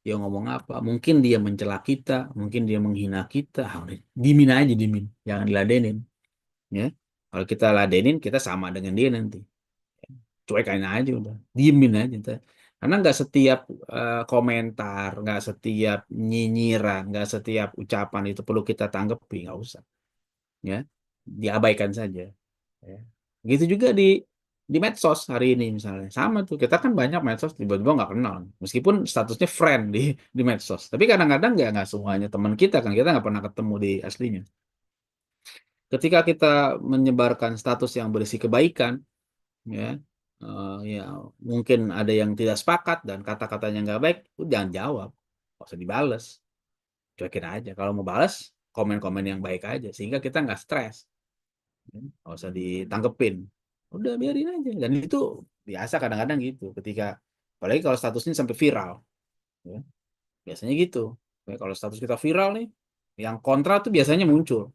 dia ngomong apa? Mungkin dia mencela kita, mungkin dia menghina kita. Dimin aja, dimin. Jangan diladenin. Ya. Kalau kita ladenin, kita sama dengan dia nanti. Cuekin aja udah. Diemin aja. Karena nggak setiap komentar, nggak setiap nyinyiran, nggak setiap ucapan itu perlu kita tanggapi. Nggak usah. Ya. Diabaikan saja. Ya. Gitu juga di medsos hari ini misalnya. Sama tuh, kita kan banyak medsos tiba-tiba nggak kenal. Meskipun statusnya friend di medsos. Tapi kadang-kadang nggak semuanya teman kita nggak pernah ketemu di aslinya. Ketika kita menyebarkan status yang berisi kebaikan, ya, ya mungkin ada yang tidak sepakat dan kata-katanya nggak baik, jangan jawab. Nggak usah dibales. Cuekin aja. Kalau mau balas, komen-komen yang baik aja. Sehingga kita nggak stres. Nggak usah ditanggepin. Udah biarin aja. Dan itu biasa kadang-kadang gitu. Apalagi kalau statusnya sampai viral. Ya, biasanya gitu. Ya, kalau status kita viral nih, yang kontra tuh biasanya muncul.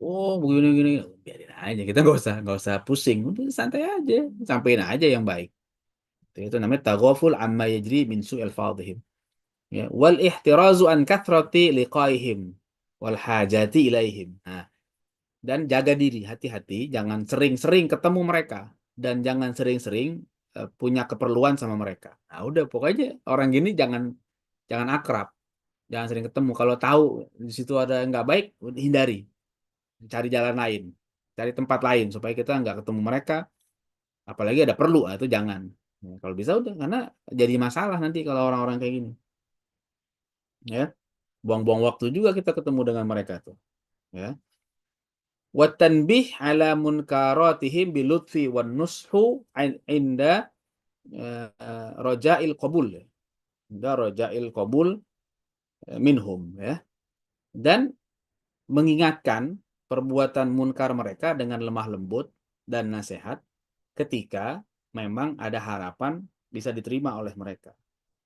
Oh begini-gini. Biarin aja. Kita nggak usah pusing. Udah santai aja. Sampein aja yang baik. Itu namanya taghaful amma yajri min su'il fadhihim. Ya, wal ihtirazu an kathrati liqaihim wal hajati ilaihim. Nah, dan jaga diri, hati-hati, jangan sering-sering ketemu mereka dan jangan sering-sering punya keperluan sama mereka. Nah, udah pokoknya orang gini jangan akrab, Jangan sering ketemu. Kalau tahu di situ ada yang nggak baik, hindari. Cari jalan lain. Cari tempat lain supaya kita nggak ketemu mereka. Apalagi ada perlu, itu jangan. Ya, kalau bisa udah, karena jadi masalah nanti kalau orang-orang kayak gini. Ya, buang-buang waktu juga kita ketemu dengan mereka tuh. Ya. Wa tanbih ala munkaratihim bilutfi wan nushu inda rojail qabul. Inda rojail qabul minhum, ya. Dan mengingatkan perbuatan munkar mereka dengan lemah lembut dan nasihat ketika memang ada harapan bisa diterima oleh mereka.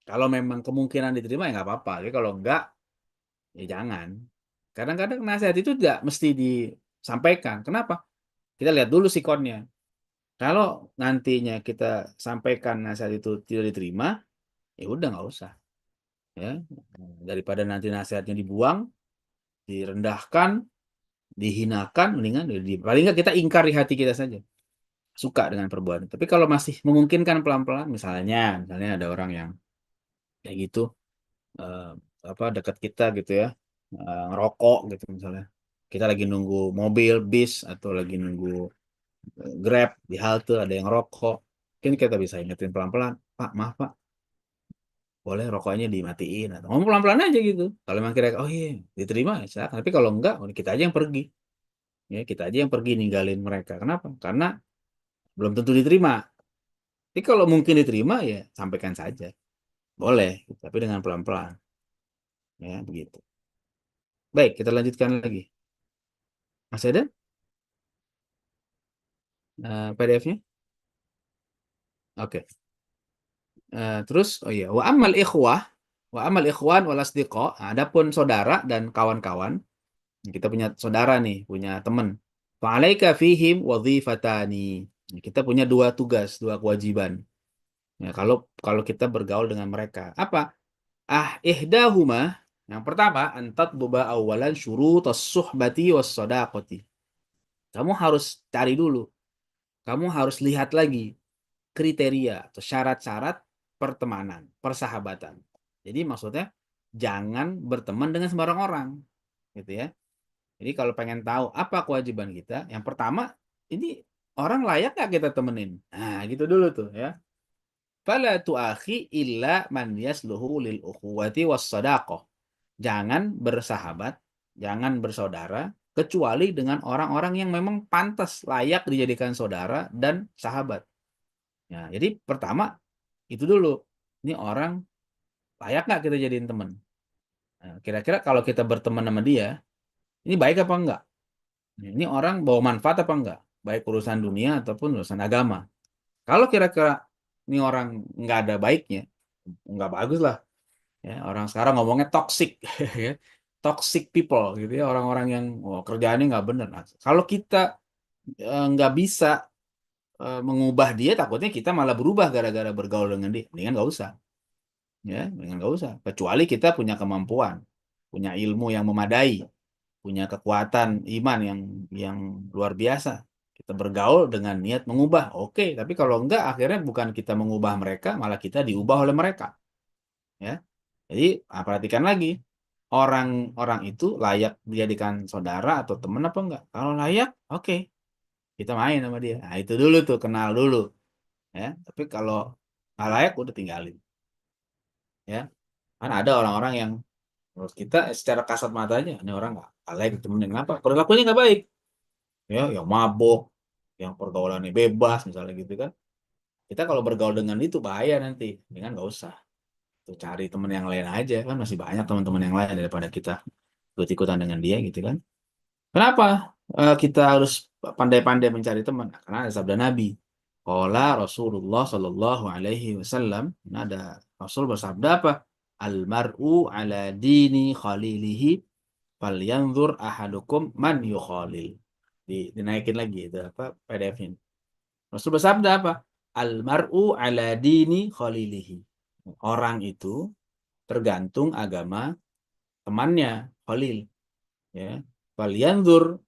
Kalau memang kemungkinan diterima ya nggak apa-apa. Tapi kalau enggak, ya jangan. Kadang-kadang nasihat itu tidak mesti disampaikan. Kenapa? Kita lihat dulu sikonnya. Kalau nantinya kita sampaikan nasihat itu tidak diterima, ya udah nggak usah. Ya, daripada nanti nasihatnya dibuang, direndahkan, dihinakan, mendingan paling nggak kita ingkari hati kita saja. Suka dengan perbuatan. Tapi kalau masih memungkinkan pelan-pelan, misalnya ada orang yang kayak gitu, eh, dekat kita gitu ya, ngerokok gitu misalnya. Kita lagi nunggu mobil, bis, atau lagi nunggu Grab di halte ada yang rokok. Mungkin kita bisa ingetin pelan-pelan, Pak, maaf Pak, boleh rokoknya dimatiin atau ngomong pelan-pelan aja gitu. Kalau memang kira oh iya diterima ya silakan. Tapi kalau enggak, kita aja yang pergi. Ya, kita aja yang pergi ninggalin mereka. Kenapa? Karena belum tentu diterima. Tapi kalau mungkin diterima ya sampaikan saja. Boleh, tapi dengan pelan-pelan. Ya, begitu. Baik, kita lanjutkan lagi. Masih ada PDF-nya? Oke. Terus oh iya, wa amal ikhwan wal asdiqa. Adapun saudara dan kawan-kawan, kita punya saudara nih, punya teman. Fa'alaika fihim wadhifatani. Kita punya dua tugas, dua kewajiban. Ya, kalau kita bergaul dengan mereka. Apa? Ihdahuma, yang pertama, antat buba awalan syurutus suhbati was sadaqati. Kamu harus cari dulu. Kamu harus lihat lagi kriteria atau syarat-syarat pertemanan, persahabatan. Jadi maksudnya jangan berteman dengan sembarang orang, gitu ya. Jadi kalau pengen tahu apa kewajiban kita, yang pertama ini orang layak nggak kita temenin? Nah, gitu dulu tuh ya. Fala tu'akhi illa man yasluhu lil ukhuwati was sadaqah. Jangan bersahabat, jangan bersaudara kecuali dengan orang-orang yang memang pantas layak dijadikan saudara dan sahabat. Ya, jadi pertama itu dulu. Ini orang layak nggak kita jadiin teman? Nah, kira-kira kalau kita berteman sama dia, ini baik apa enggak? Ini orang bawa manfaat apa enggak? Baik urusan dunia ataupun urusan agama. Kalau kira-kira ini orang nggak ada baiknya, nggak bagus lah. Ya, orang sekarang ngomongnya toxic, ya. Toxic people gitu ya, orang-orang yang kerjaannya nggak benar. Nah, kalau kita nggak bisa mengubah dia, takutnya kita malah berubah gara-gara bergaul dengan dia. Mendingan nggak usah. Ya, mendingan nggak usah. Kecuali kita punya kemampuan, punya ilmu yang memadai, punya kekuatan iman yang luar biasa. Kita bergaul dengan niat mengubah, oke. Tapi kalau enggak, akhirnya bukan kita mengubah mereka, malah kita diubah oleh mereka. Ya, jadi perhatikan lagi, orang-orang itu layak dijadikan saudara atau teman apa enggak? Kalau layak, oke, kita main sama dia. Nah, itu dulu tuh, kenal dulu. Ya, tapi kalau nggak layak, udah tinggalin. Ya, kan ada orang-orang yang menurut kita secara kasat matanya, ini orang nggak layak ditemenin. Kenapa? Perilakunya nggak baik. Ya, yang mabuk, yang pergaulannya bebas, misalnya gitu kan. Kita kalau bergaul dengan itu bahaya nanti. Dengan nggak usah. Tuh, cari teman yang lain aja kan, masih banyak teman-teman yang lain daripada kita ikut-ikutan dengan dia gitu kan. Kenapa kita harus pandai-pandai mencari teman? Karena ada sabda Nabi. Qala Rasulullah Shallallahu Alaihi Wasallam. Nah, ada Rasul bersabda apa? Almar'u ala dini khalilihi falyanzur ahadukum man yukhalil. Dinaikin lagi itu apa PDF-nya. Rasul bersabda apa? Almar'u ala dini khalilihi. Orang itu tergantung agama temannya, khalil. Ya. Falyanzur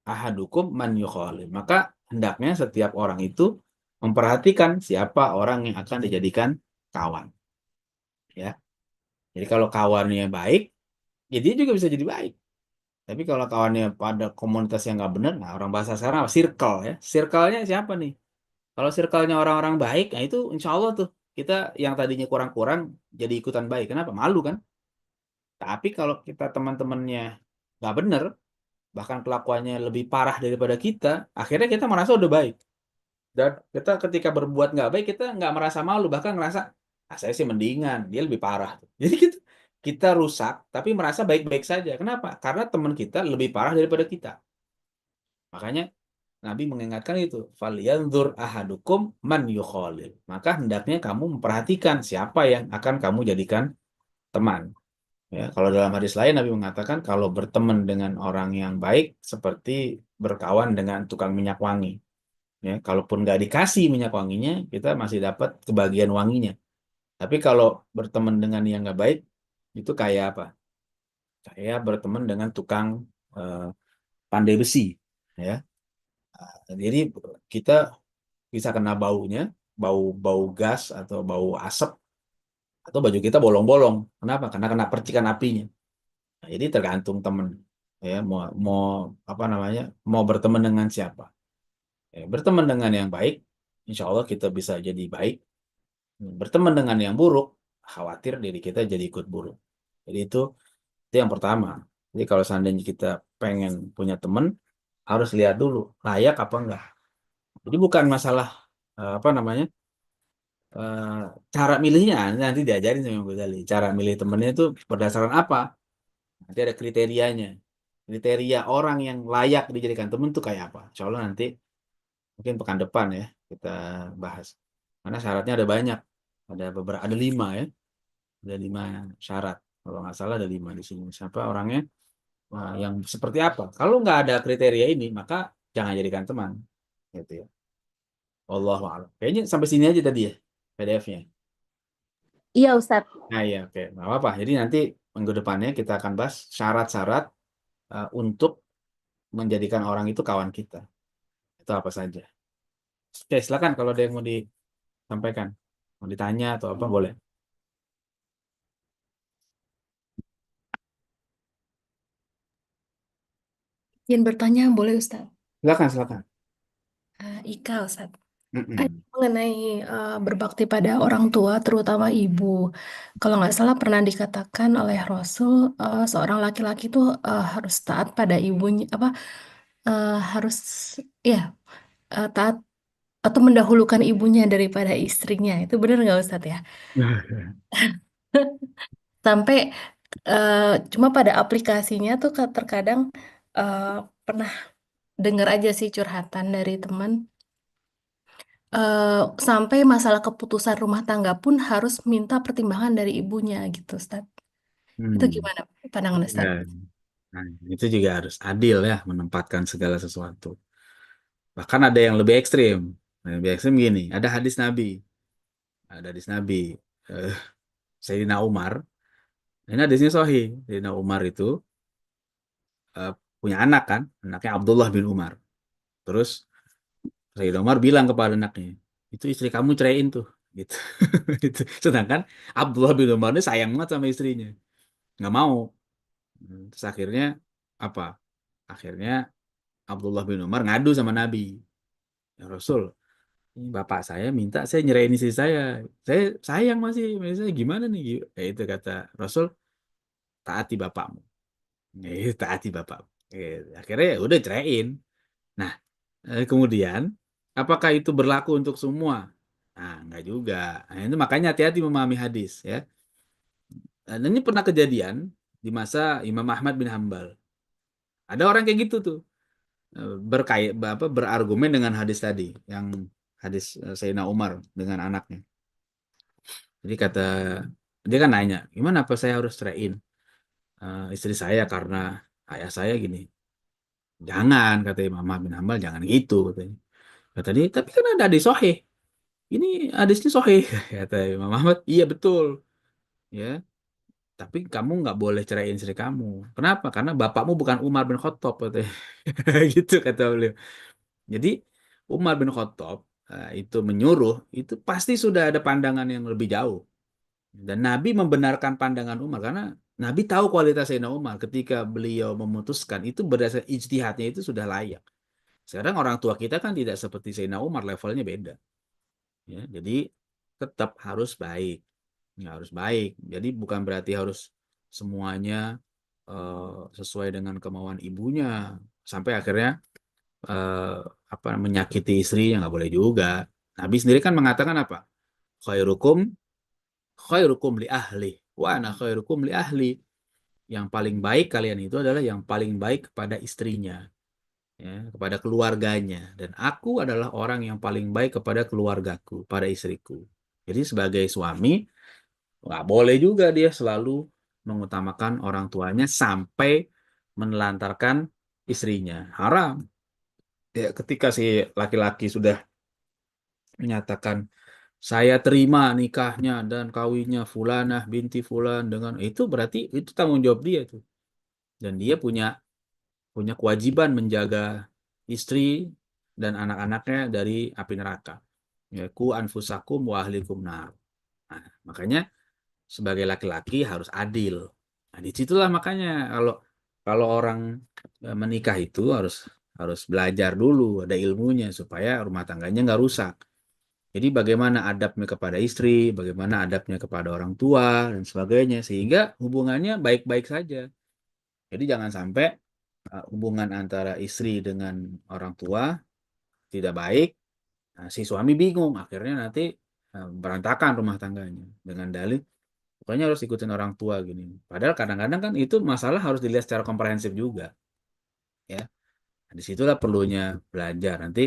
ahadukum man yukhalil. Maka hendaknya setiap orang itu memperhatikan siapa orang yang akan dijadikan kawan. Ya. Jadi kalau kawannya baik, ya dia juga bisa jadi baik. Tapi kalau kawannya pada komunitas yang nggak benar, nah orang bahasa sekarang apa? Circle ya. Circle-nya siapa nih? Kalau circle-nya orang-orang baik, nah itu insya Allah tuh kita yang tadinya kurang-kurang jadi ikutan baik. Kenapa? Malu kan? Tapi kalau kita teman-temannya nggak benar, bahkan kelakuannya lebih parah daripada kita, akhirnya kita merasa udah baik. Dan kita ketika berbuat nggak baik, kita nggak merasa malu, bahkan ngerasa, ah saya sih mendingan, dia lebih parah. Jadi kita rusak, tapi merasa baik-baik saja. Kenapa? Karena teman kita lebih parah daripada kita. Makanya Nabi mengingatkan itu, falyanzur ahadukum man yukhalil. Maka hendaknya kamu memperhatikan siapa yang akan kamu jadikan teman. Ya, kalau dalam hadis lain Nabi mengatakan kalau berteman dengan orang yang baik seperti berkawan dengan tukang minyak wangi. Ya, kalaupun nggak dikasih minyak wanginya, kita masih dapat kebagian wanginya. Tapi kalau berteman dengan yang nggak baik, itu kayak apa? Kayak berteman dengan tukang eh, pandai besi. Ya, jadi kita bisa kena baunya, bau bau gas atau bau asap, atau baju kita bolong-bolong. Kenapa? Karena kena percikan apinya. Nah, jadi tergantung teman. Ya, mau apa namanya? Mau berteman dengan siapa? Ya, berteman dengan yang baik, insya Allah kita bisa jadi baik. Berteman dengan yang buruk, khawatir diri kita jadi ikut buruk. Jadi itu yang pertama. Jadi kalau seandainya kita pengen punya teman, harus lihat dulu layak apa enggak. Jadi bukan masalah apa namanya eh, cara milihnya, nanti diajarin sama Ibu Ghazali. Cara milih temennya itu berdasarkan apa? Nanti ada kriterianya. Kriteria orang yang layak dijadikan teman itu kayak apa? Insya Allah nanti mungkin pekan depan ya kita bahas. Karena syaratnya ada banyak. Ada beberapa, ada 5 ya. Ada 5 syarat. Kalau nggak salah ada 5 di sini. Siapa orangnya? Wah, yang seperti apa? Kalau nggak ada kriteria ini, maka jangan jadikan teman. Gitu ya. Wallahu a'lam. Kayaknya sampai sini aja tadi ya PDF-nya. Iya Ustadz. Nah iya, oke. Nggak apa-apa. Jadi nanti minggu depannya kita akan bahas syarat-syarat untuk menjadikan orang itu kawan kita. Itu apa saja. Oke, silakan kalau ada yang mau disampaikan. Mau ditanya atau apa, boleh. Izin bertanya boleh Ustaz? Silakan, silakan. Ika Ustaz. Mm-mm. Mengenai berbakti pada orang tua, terutama ibu. Kalau nggak salah pernah dikatakan oleh Rasul, seorang laki-laki itu harus taat pada ibunya, harus ya taat atau mendahulukan ibunya daripada istrinya. Itu benar nggak Ustaz ya? Sampai eh, cuma pada aplikasinya tuh terkadang eh, pernah dengar aja sih curhatan dari teman. Sampai masalah keputusan rumah tangga pun harus minta pertimbangan dari ibunya gitu, Ustaz. Itu Hmm. gimana pandangan Ustaz? Ya. Nah, itu juga harus adil ya menempatkan segala sesuatu. Bahkan ada yang lebih ekstrim. Nah, lebih ekstrim gini, ada hadis Nabi. Ada hadis Nabi. Eh, Sayyidina Umar. Ini hadisnya sahih. Sayyidina Umar itu eh, punya anak kan. Anaknya Abdullah bin Umar. Terus Sayyidina Umar bilang kepada anaknya, itu istri kamu ceraiin tuh. Gitu. Itu. Sedangkan Abdullah bin Umar ini sayang banget sama istrinya. Nggak mau. Terus akhirnya apa? Akhirnya Abdullah bin Umar ngadu sama Nabi. Ya Rasul, ini bapak saya minta saya nyerahin istri saya. Saya sayang masih, saya gimana nih? Ya itu kata Rasul, taati bapakmu. Ya, itu taati bapakmu. Akhirnya ya udah ceraiin. Nah, kemudian apakah itu berlaku untuk semua? Nah, enggak juga. Nah, itu makanya hati-hati memahami hadis ya. Dan ini pernah kejadian di masa Imam Ahmad bin Hambal. Ada orang kayak gitu tuh. Berkait apa berargumen dengan hadis tadi yang hadis Sayyidina Umar dengan anaknya. Jadi kata dia kan nanya, gimana apa saya harus ceraiin istri saya karena ayah saya gini. Jangan kata Imam Ahmad bin Hambal, jangan gitu katanya. Kata dia, tapi kan ada hadis sahih. Ini hadisnya sahih kata Imam Ahmad. Iya betul, ya. Tapi kamu nggak boleh ceraiin istri kamu. Kenapa? Karena bapakmu bukan Umar bin Khattab katanya. Gitu kata beliau. Jadi Umar bin Khattab itu menyuruh itu pasti sudah ada pandangan yang lebih jauh. Dan Nabi membenarkan pandangan Umar karena Nabi tahu kualitas Sayyidina Umar ketika beliau memutuskan itu berdasarkan ijtihadnya itu sudah layak. Sekarang orang tua kita kan tidak seperti Sayyidina Umar, levelnya beda. Ya, jadi tetap harus baik. Ya, harus baik. Jadi bukan berarti harus semuanya sesuai dengan kemauan ibunya sampai akhirnya eh, menyakiti istrinya, nggak boleh juga. Nabi sendiri kan mengatakan apa? Khairukum khairukum li ahli wa ana khairukum li ahli. Yang paling baik kalian itu adalah yang paling baik kepada istrinya, ya, kepada keluarganya. Dan aku adalah orang yang paling baik kepada keluargaku, pada istriku. Jadi sebagai suami, nggak boleh juga dia selalu mengutamakan orang tuanya sampai menelantarkan istrinya. Haram. Ya, ketika si laki-laki sudah menyatakan saya terima nikahnya dan kawinnya Fulanah binti Fulan dengan itu, berarti itu tanggung jawab dia tuh. Dan dia punya punya kewajiban menjaga istri dan anak-anaknya dari api neraka. Ya, ku anfusakum wa ahlikum nar. Nah, makanya sebagai laki-laki harus adil. Nah, disitulah makanya kalau kalau orang menikah itu harus harus belajar dulu, ada ilmunya supaya rumah tangganya nggak rusak. Jadi bagaimana adabnya kepada istri, bagaimana adabnya kepada orang tua dan sebagainya sehingga hubungannya baik-baik saja. Jadi jangan sampai hubungan antara istri dengan orang tua tidak baik, nah, si suami bingung, akhirnya nanti berantakan rumah tangganya dengan dalih pokoknya harus ikutin orang tua gini. Padahal kadang-kadang kan itu masalah harus dilihat secara komprehensif juga, ya. Nah, disitulah perlunya belajar. Nanti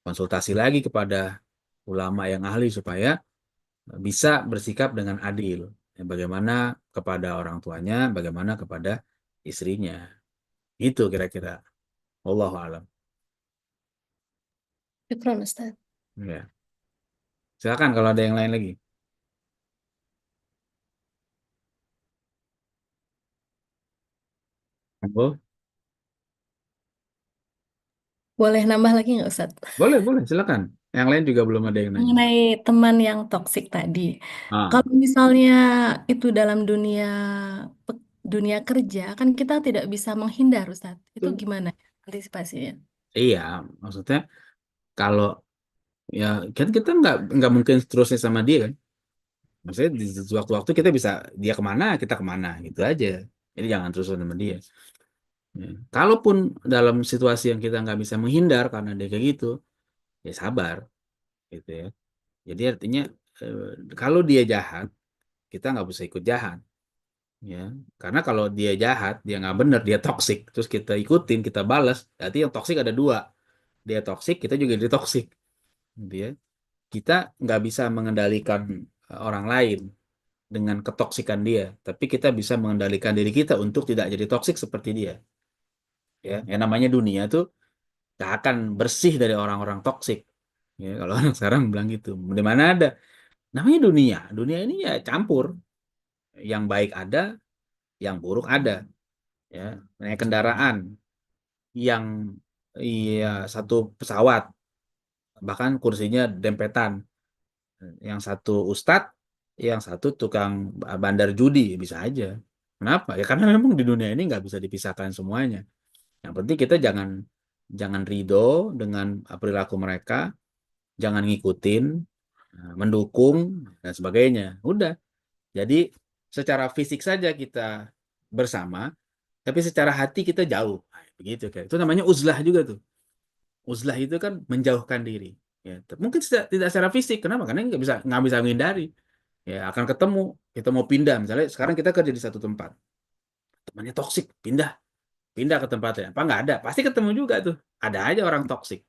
konsultasi lagi kepada ulama yang ahli supaya bisa bersikap dengan adil. Ya, bagaimana kepada orang tuanya, bagaimana kepada istrinya. Itu kira-kira. Wallahu alam. Syukran, Ustaz. Ya. Silakan kalau ada yang lain lagi. Monggo. Boleh nambah lagi nggak, Ustaz? Boleh, boleh, silakan. Yang lain juga belum ada yang nanya. Mengenai teman yang toksik tadi. Ah, Kalau misalnya itu dalam dunia kerja, kan kita tidak bisa menghindar, Ustaz. Itu itu. gimana antisipasinya? Iya, maksudnya kalau ya kan kita nggak mungkin seterusnya sama dia kan. Maksudnya di waktu-waktu kita bisa dia kemana kita kemana gitu aja. Jadi jangan terus sama dia. Ya. Kalaupun dalam situasi yang kita nggak bisa menghindar karena dia kayak gitu, ya sabar gitu ya. Jadi artinya eh, kalau dia jahat, kita nggak bisa ikut jahat. Ya, karena kalau dia jahat, dia nggak bener, dia toksik, terus kita ikutin, kita balas, berarti yang toksik ada dua, dia toksik, kita juga jadi toksik, gitu ya. Kita nggak bisa mengendalikan orang lain dengan ketoksikan dia, tapi kita bisa mengendalikan diri kita untuk tidak jadi toksik seperti dia. Ya, yang namanya dunia tuh gak akan bersih dari orang-orang toksik. Ya, kalau orang sekarang bilang gitu, di mana ada, namanya dunia, dunia ini ya campur, yang baik ada, yang buruk ada. Ya, naik kendaraan yang iya satu pesawat bahkan kursinya dempetan, yang satu ustadz yang satu tukang bandar judi bisa aja. Kenapa ya, karena memang di dunia ini nggak bisa dipisahkan semuanya. Yang penting kita jangan jangan ridho dengan perilaku mereka, jangan ngikutin, mendukung dan sebagainya, udah. Jadi secara fisik saja kita bersama tapi secara hati kita jauh. Nah, begitu kayak itu namanya uzlah juga tuh. Uzlah itu kan menjauhkan diri. Ya, mungkin tidak secara fisik. Kenapa? Karena nggak bisa menghindari. Ya akan ketemu. Kita mau pindah, misalnya sekarang kita kerja di satu tempat, temannya toksik, pindah, pindah ke tempatnya. Apa nggak ada? Pasti ketemu juga tuh. Ada aja orang toksik.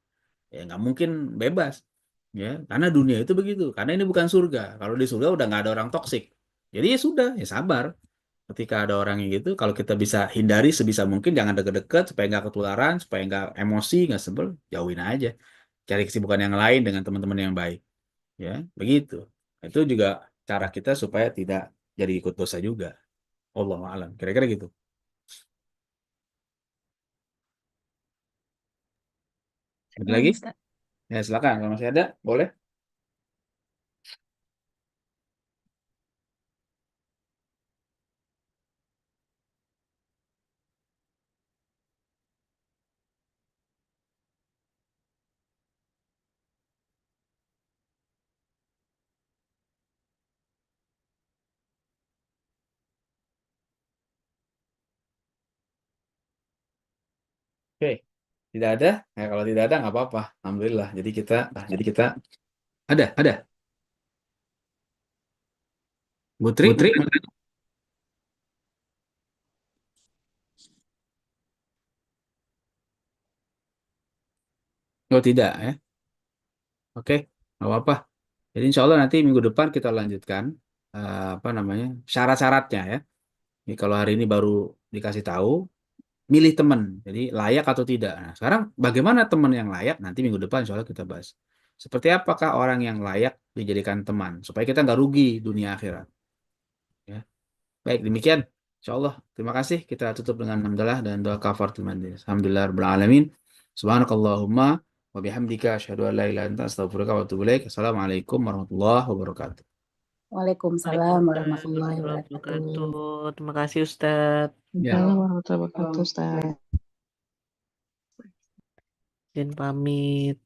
Ya nggak mungkin bebas. Ya, karena dunia itu begitu. Karena ini bukan surga. Kalau di surga udah nggak ada orang toksik. Jadi ya sudah, ya sabar. Ketika ada orang yang gitu, kalau kita bisa hindari sebisa mungkin, jangan deket-deket supaya nggak ketularan, supaya nggak emosi, nggak sebel, jauhin aja. Cari kesibukan yang lain dengan teman-teman yang baik. Ya, begitu. Itu juga cara kita supaya tidak jadi ikut dosa juga. Allah alam. Kira-kira gitu. Ada Syukran, lagi? Ustaz. Ya, silakan. Kalau masih ada, boleh. Oke, tidak ada. Ya, kalau tidak ada nggak apa-apa. Alhamdulillah. Jadi kita ada. Putri? Putri? Oh tidak ya. Oke, nggak apa-apa. Jadi insya Allah nanti minggu depan kita lanjutkan apa namanya syarat-syaratnya ya. Jadi kalau hari ini baru dikasih tahu, milih teman. Jadi layak atau tidak. Nah, sekarang bagaimana teman yang layak? Nanti minggu depan insya Allah kita bahas. Seperti apakah orang yang layak dijadikan teman supaya kita nggak rugi dunia akhirat. Ya. Baik, demikian. Insya Allah. Terima kasih. Kita tutup dengan hamdalah dan doa kafaratul majlis. Alhamdulillah rabbil alamin. Subhanakallahumma wa bihamdika asyhadu an la ilaha illa anta astaghfiruka wa atubu ilaik. Assalamualaikum warahmatullahi wabarakatuh. Waalaikumsalam warahmatullahi Waalaikumsalam wabarakatuh. warahmatullahi wabarakatuh. Terima kasih Ustadz. Ya. Assalamualaikum warahmatullahi wabarakatuh Ustadz. Izin pamit.